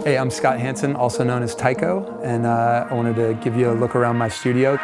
Hey, I'm Scott Hansen, also known as Tycho, and I wanted to give you a look around my studio.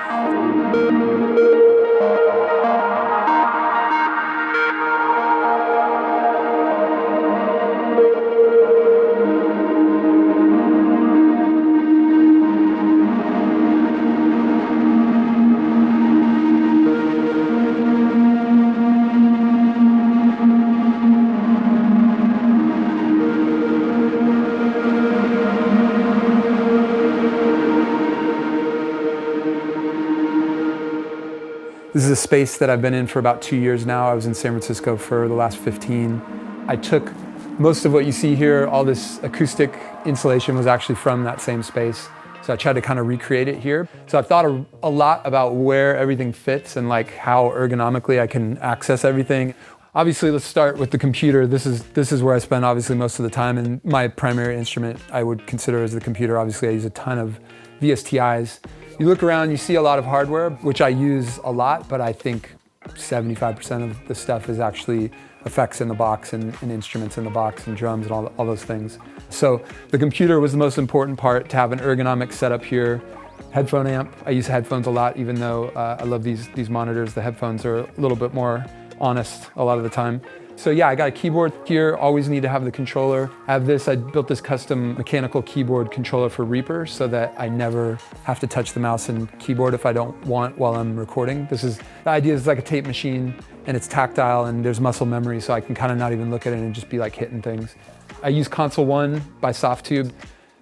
This is a space that I've been in for about 2 years now. I was in San Francisco for the last 15. I took most of what you see here, all this acoustic insulation was actually from that same space. So I tried to kind of recreate it here. So I've thought a lot about where everything fits and like how ergonomically I can access everything. Obviously, let's start with the computer. This is where I spend obviously most of the time, and my primary instrument I would consider as the computer. Obviously, I use a ton of VSTIs. You look around, you see a lot of hardware, which I use a lot, but I think 75% of the stuff is actually effects in the box and instruments in the box and drums and all those things. So the computer was the most important part, to have an ergonomic setup here. Headphone amp, I use headphones a lot, even though I love these monitors. The headphones are a little bit more honest a lot of the time. So yeah, I got a keyboard here, always need to have the controller. I have this, I built this custom mechanical keyboard controller for Reaper so that I never have to touch the mouse and keyboard if I don't want while I'm recording. The idea is like a tape machine and it's tactile and there's muscle memory, so I can kind of not even look at it and just be like hitting things. I use Console 1 by Softtube.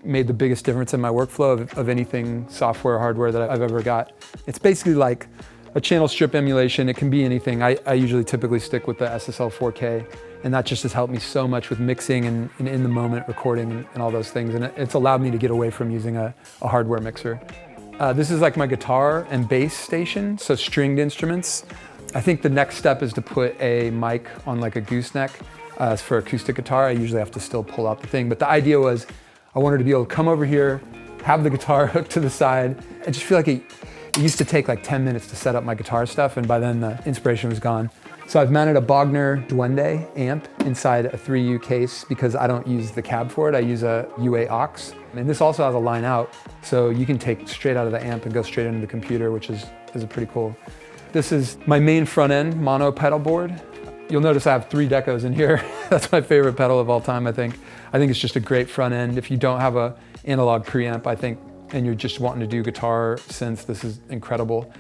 Made the biggest difference in my workflow of anything software or hardware that I've ever got. It's basically like a channel strip emulation. It can be anything. I usually typically stick with the SSL 4K, and that just has helped me so much with mixing and in the moment recording and all those things. And it's allowed me to get away from using a hardware mixer. This is like my guitar and bass station, so stringed instruments. I think the next step is to put a mic on like a gooseneck. For acoustic guitar, I usually have to still pull out the thing, but the idea was I wanted to be able to come over here, have the guitar hooked to the side. I just feel like it used to take like 10 minutes to set up my guitar stuff, and by then the inspiration was gone. So I've mounted a Bogner Duende amp inside a 3U case because I don't use the cab for it. I use a UA aux. And this also has a line out, so you can take straight out of the amp and go straight into the computer, which is pretty cool. This is my main front end mono pedal board. You'll notice I have 3 decos in here. That's my favorite pedal of all time, I think. I think it's just a great front end. If you don't have an analog preamp, I think, and you're just wanting to do guitar synths, this is incredible.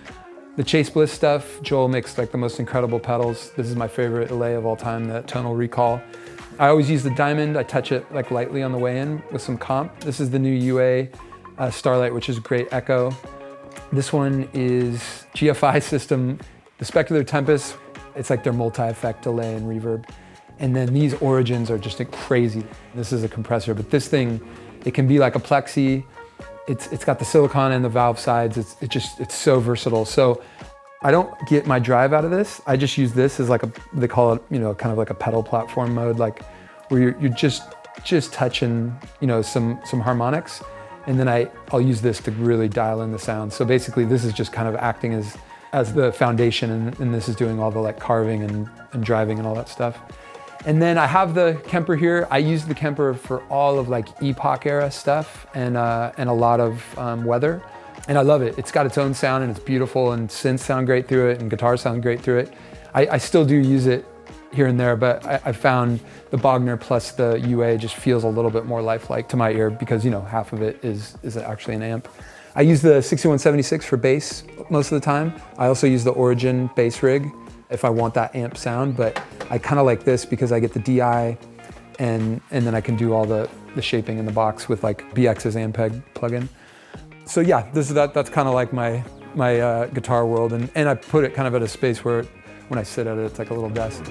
The Chase Bliss stuff, Joel makes like the most incredible pedals. This is my favorite delay of all time, the Tonal Recall. I always use the Diamond. I touch it like lightly on the way in with some comp. This is the new UA Starlight, which is great echo. This one is GFI system, the Specular Tempest. It's like their multi-effect delay and reverb. And then these Origins are just crazy. This is a compressor, but this thing, it can be like a plexi. It's got the silicon and the valve sides. It's so versatile. So I don't get my drive out of this. I just use this as like they call it, kind of like a pedal platform mode, like where you're just touching, some harmonics. And then I'll use this to really dial in the sound. So basically this is just kind of acting as the foundation, and this is doing all the like carving and driving and all that stuff. And then I have the Kemper here. I use the Kemper for all of like Epoch era stuff and a lot of weather. And I love it. It's got its own sound and it's beautiful, and synths sound great through it and guitars sound great through it. I still do use it here and there, but I found the Bogner plus the UA just feels a little bit more lifelike to my ear because, half of it is actually an amp. I use the 6176 for bass most of the time. I also use the Origin bass rig if I want that amp sound, but I kind of like this because I get the DI and then I can do all the shaping in the box with like BX's Ampeg plugin. So yeah, that's kind of like my guitar world, and I put it kind of at a space where when I sit at it, it's like a little desk.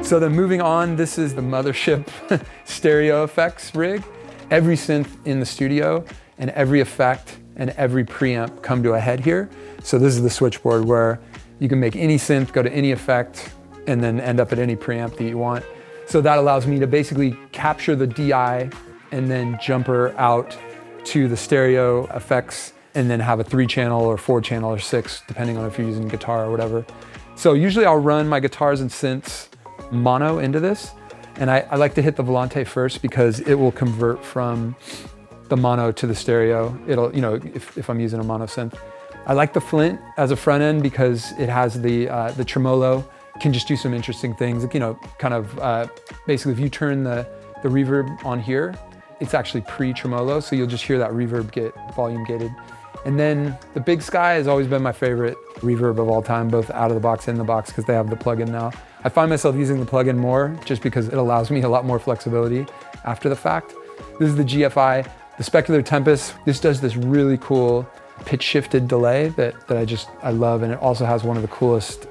So then moving on, this is the mothership stereo effects rig. Every synth in the studio and every effect and every preamp come to a head here. So this is the switchboard where you can make any synth go to any effect and then end up at any preamp that you want. So that allows me to basically capture the DI and then jumper out to the stereo effects and then have a 3-channel or 4-channel or 6, depending on if you're using guitar or whatever. So usually I'll run my guitars and synths mono into this. And I like to hit the volante first because it will convert from the mono to the stereo. It'll, you know, if I'm using a mono synth. I like the Flint as a front end because it has the tremolo, can just do some interesting things. You know, kind of basically if you turn the reverb on here, it's actually pre-tremolo, so you'll just hear that reverb get volume gated. And then the Big Sky has always been my favorite reverb of all time, both out of the box and in the box, because they have the plugin now. I find myself using the plugin more just because it allows me a lot more flexibility after the fact. This is the GFI, the Specular Tempest. This does this really cool pitch shifted delay that I love, and it also has one of the coolest,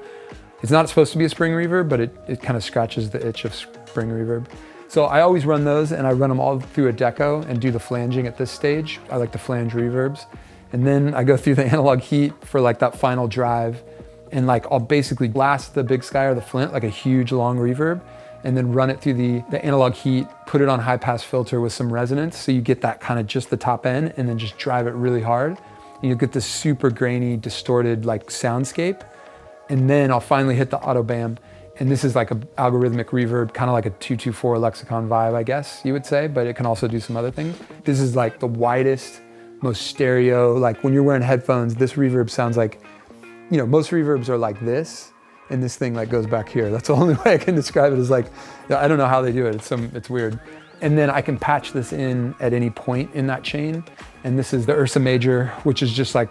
it's not supposed to be a spring reverb, but it kind of scratches the itch of spring reverb. So I always run those, and I run them all through a deco and do the flanging at this stage. I like to flange reverbs. And then I go through the analog heat for like that final drive, and like I'll basically blast the Big Sky or the Flint, like a huge long reverb, and then run it through the analog heat, put it on high pass filter with some resonance, so you get that kind of just the top end, and then just drive it really hard. And you'll get this super grainy, distorted like soundscape. And then I'll finally hit the auto bam. And this is like an algorithmic reverb, kind of like a 224 lexicon vibe, I guess you would say, but it can also do some other things. This is like the widest, most stereo, like when you're wearing headphones, this reverb sounds like, you know, most reverbs are like this, and this thing like goes back here. That's the only way I can describe it, is like, I don't know how they do it, it's weird. And then I can patch this in at any point in that chain. And this is the Ursa Major, which is just like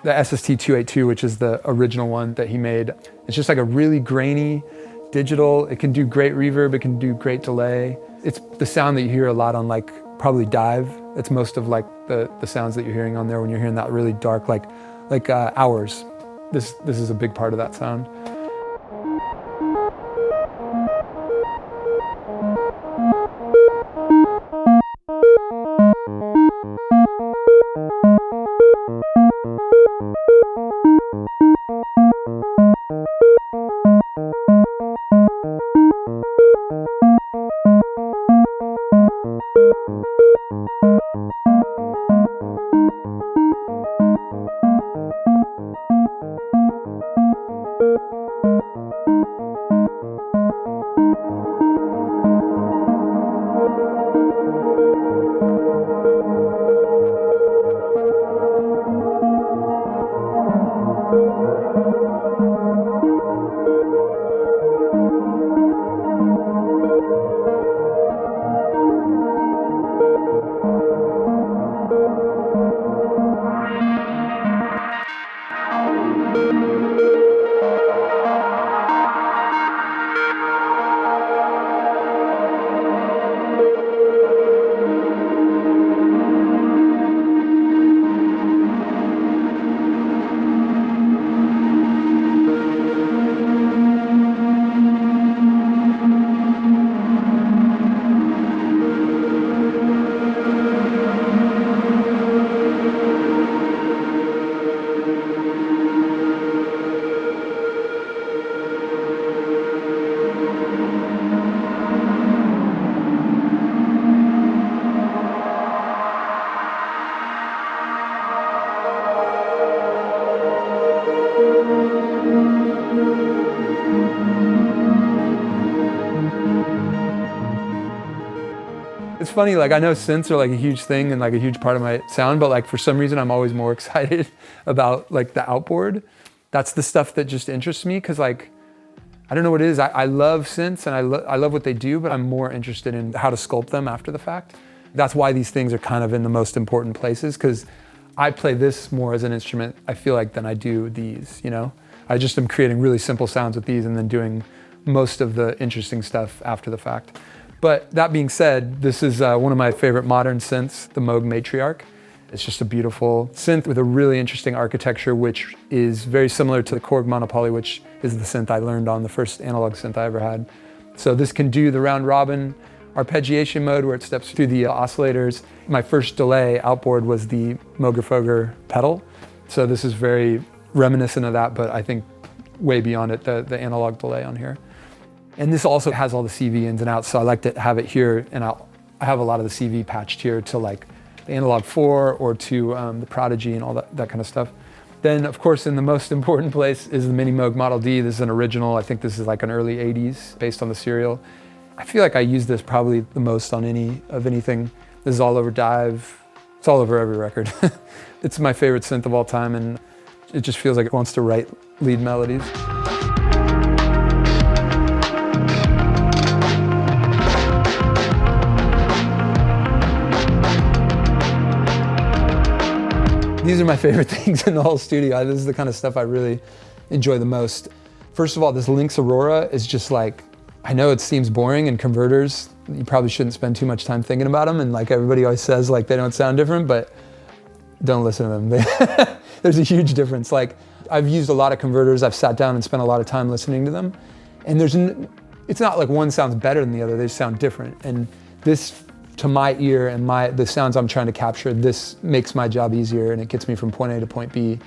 the SST 282, which is the original one that he made. It's just like a really grainy digital. It can do great reverb, it can do great delay. It's the sound that you hear a lot on like probably Dive. It's most of like the sounds that you're hearing on there when you're hearing that really dark, like Hours. This is a big part of that sound. It's funny, like I know synths are like a huge thing and like a huge part of my sound, but like for some reason I'm always more excited about like the outboard. That's the stuff that just interests me, because like, I don't know what it is. I love synths and I love what they do, but I'm more interested in how to sculpt them after the fact. That's why these things are kind of in the most important places, because I play this more as an instrument, I feel like, than I do these, you know? I just am creating really simple sounds with these and then doing most of the interesting stuff after the fact. But that being said, this is one of my favorite modern synths, the Moog Matriarch. It's just a beautiful synth with a really interesting architecture, which is very similar to the Korg Monopoly, which is the synth I learned on, the first analog synth I ever had. So this can do the round robin arpeggiation mode where it steps through the oscillators. My first delay outboard was the Moger pedal. So this is very reminiscent of that, but I think way beyond it, the analog delay on here. And this also has all the CV ins and outs, so I like to have it here, and I have a lot of the CV patched here to like the Analog 4 or to the Prodigy and all that kind of stuff. Then, of course, in the most important place is the Mini Moog Model D. This is an original. I think this is like an early 80s based on the serial. I feel like I use this probably the most on anything. This is all over Dive. It's all over every record. It's my favorite synth of all time, and it just feels like it wants to write lead melodies. These are my favorite things in the whole studio. This is the kind of stuff I really enjoy the most. First of all, this Lynx Aurora is just like, I know it seems boring, and converters, you probably shouldn't spend too much time thinking about them, and like everybody always says like they don't sound different, but don't listen to them. There's a huge difference. Like, I've used a lot of converters, I've sat down and spent a lot of time listening to them, and it's not like one sounds better than the other, they just sound different. And this, to my ear and the sounds I'm trying to capture, this makes my job easier, and it gets me from point A to point B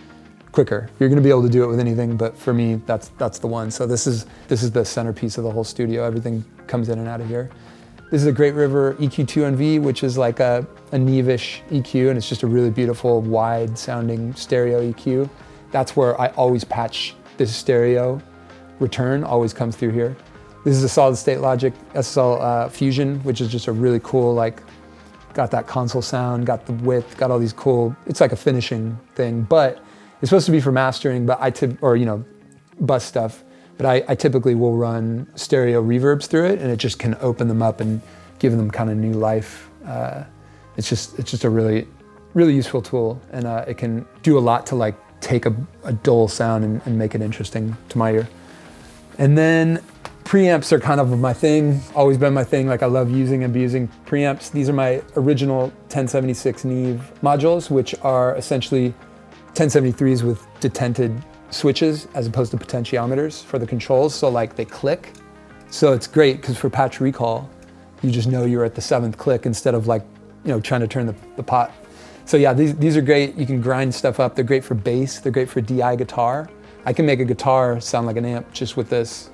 quicker. You're gonna be able to do it with anything, but for me, that's the one. So this is the centerpiece of the whole studio. Everything comes in and out of here. This is a Great River EQ2NV, which is like a Neve-ish EQ, and it's just a really beautiful, wide sounding stereo EQ. That's where I always patch this stereo return, always comes through here. This is a Solid State Logic SSL Fusion, which is just a really cool, like, got that console sound, got the width, got all these cool, it's like a finishing thing, but it's supposed to be for mastering, but bus stuff. But I typically will run stereo reverbs through it, and it just can open them up and give them kind of new life. It's just a really, really useful tool, and it can do a lot to like take a dull sound and make it interesting to my ear. And then preamps are kind of my thing, always been my thing. Like, I love using and abusing preamps. These are my original 1076 Neve modules, which are essentially 1073s with detented switches as opposed to potentiometers for the controls, so like they click. So it's great because for patch recall, you just know you're at the 7th click instead of like, trying to turn the pot. So yeah, these are great. You can grind stuff up. They're great for bass. They're great for DI guitar. I can make a guitar sound like an amp just with this.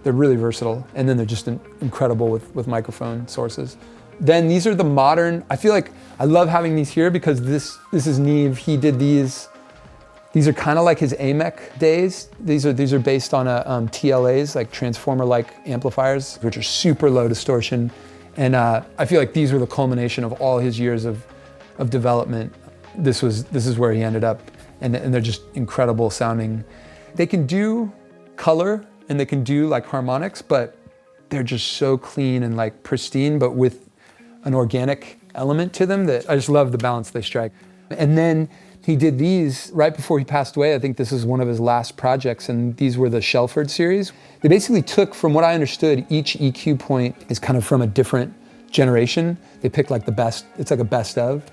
They're really versatile, and then they're just incredible with microphone sources. Then these are the modern, I feel like I love having these here because this is Neve. He did these. These are kind of like his AMEC days. These are based on TLAs, like transformer-like amplifiers, which are super low distortion. And I feel like these were the culmination of all his years of development. This is where he ended up, and they're just incredible sounding. They can do color and they can do like harmonics, but they're just so clean and like pristine, but with an organic element to them that I just love the balance they strike. And then he did these right before he passed away. I think this is one of his last projects, and these were the Shelford series. They basically took, from what I understood, each EQ point is kind of from a different generation. They picked like the best, it's like a best of.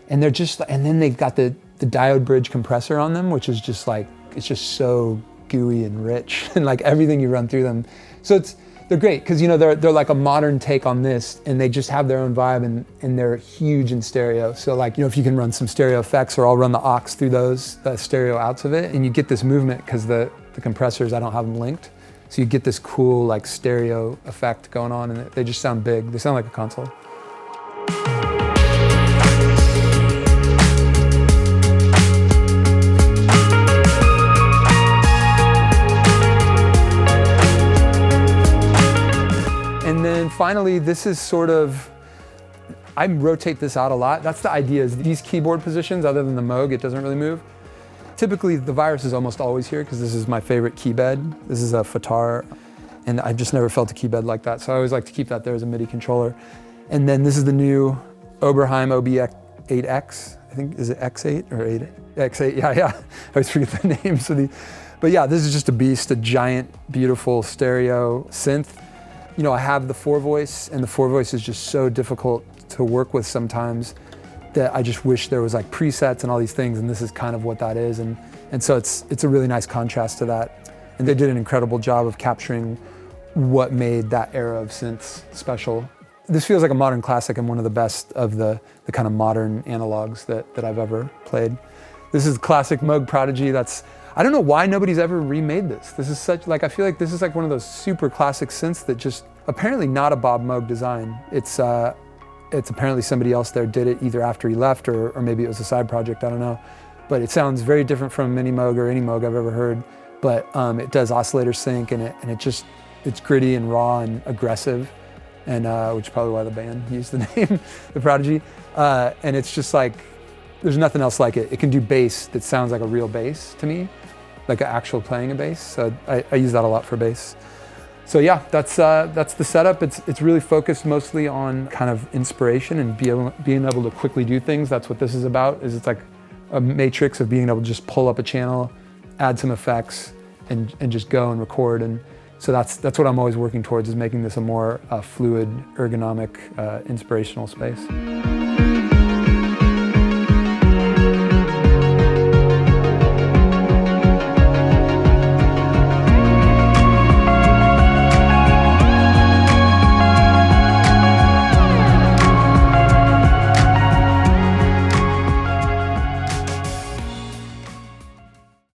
And then they've got the diode bridge compressor on them, which is just like, it's just so gooey and rich, and like everything you run through them. So they're great because they're like a modern take on this, and they just have their own vibe, and they're huge in stereo. So like, if you can run some stereo effects, or I'll run the aux through those, the stereo outs of it, and you get this movement because the compressors, I don't have them linked. So you get this cool like stereo effect going on, and they just sound big. They sound like a console. And then finally, this is sort of, I rotate this out a lot. That's the idea, is these keyboard positions, other than the Moog, it doesn't really move. Typically, the Virus is almost always here because this is my favorite key bed. This is a Fatar, and I've just never felt a key bed like that. So I always like to keep that there as a MIDI controller. And then this is the new Oberheim OB8X. I think, is it X8 or 8? X8, yeah. I always forget the names of the, but yeah, this is just a beast, a giant, beautiful stereo synth. I have the 4-voice, and the 4-voice is just so difficult to work with sometimes that I just wish there was like presets and all these things, and this is kind of what that is. And so it's a really nice contrast to that. And they did an incredible job of capturing what made that era of synths special. This feels like a modern classic and one of the best of the kind of modern analogs that I've ever played. This is classic Moog Prodigy. I don't know why nobody's ever remade this. This is such, like, I feel like this is like one of those super classic synths that just, apparently not a Bob Moog design. It's apparently somebody else there did it either after he left or maybe it was a side project, I don't know. But it sounds very different from Mini Moog or any Moog I've ever heard. But it does oscillator sync and it's gritty and raw and aggressive, and which is probably why the band used the name, The Prodigy. And it's just like, there's nothing else like it. It can do bass that sounds like a real bass to me, like an actual playing a bass. So I use that a lot for bass. So yeah, that's the setup. It's really focused mostly on kind of inspiration and being able to quickly do things. That's what this is about. It's like a matrix of being able to just pull up a channel, add some effects, and just go and record. And so that's what I'm always working towards, is making this a more fluid, ergonomic, inspirational space.